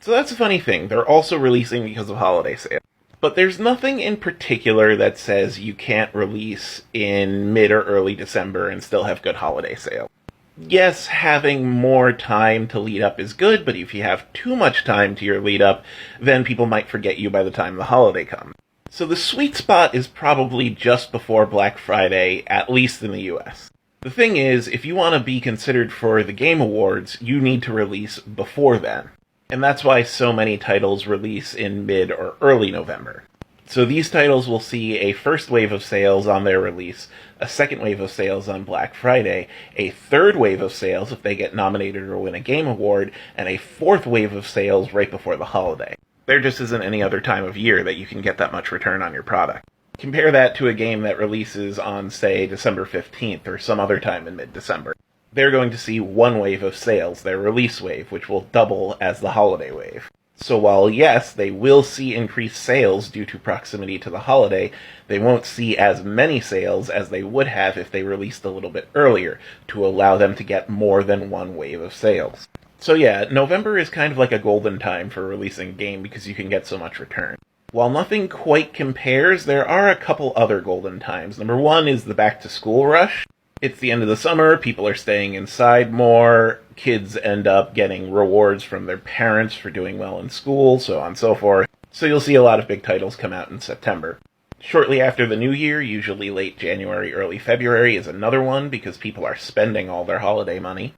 So that's a funny thing. They're also releasing because of holiday sales. But there's nothing in particular that says you can't release in mid or early December and still have good holiday sales. Yes, having more time to lead up is good, but if you have too much time to your lead up, then people might forget you by the time the holiday comes. So the sweet spot is probably just before Black Friday, at least in the US. The thing is, if you want to be considered for the Game Awards, you need to release before then. And that's why so many titles release in mid or early November. So these titles will see a first wave of sales on their release, a second wave of sales on Black Friday, a third wave of sales if they get nominated or win a Game Award, and a fourth wave of sales right before the holiday. There just isn't any other time of year that you can get that much return on your product. Compare that to a game that releases on, say, December 15th or some other time in mid-December. They're going to see one wave of sales, their release wave, which will double as the holiday wave. So while, yes, they will see increased sales due to proximity to the holiday, they won't see as many sales as they would have if they released a little bit earlier, to allow them to get more than one wave of sales. So yeah, November is kind of like a golden time for releasing a game because you can get so much return. While nothing quite compares, there are a couple other golden times. Number one is the back-to-school rush. It's the end of the summer, people are staying inside more, kids end up getting rewards from their parents for doing well in school, so on and so forth. So you'll see a lot of big titles come out in September. Shortly after the new year, usually late January, early February, is another one because people are spending all their holiday money.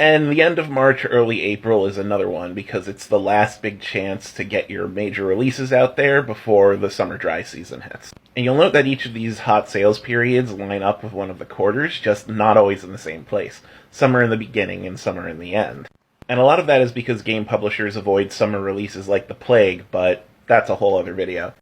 And the end of March, early April is another one because it's the last big chance to get your major releases out there before the summer dry season hits. And you'll note that each of these hot sales periods line up with one of the quarters, just not always in the same place. Some are in the beginning and some are in the end. And a lot of that is because game publishers avoid summer releases like the plague, but that's a whole other video.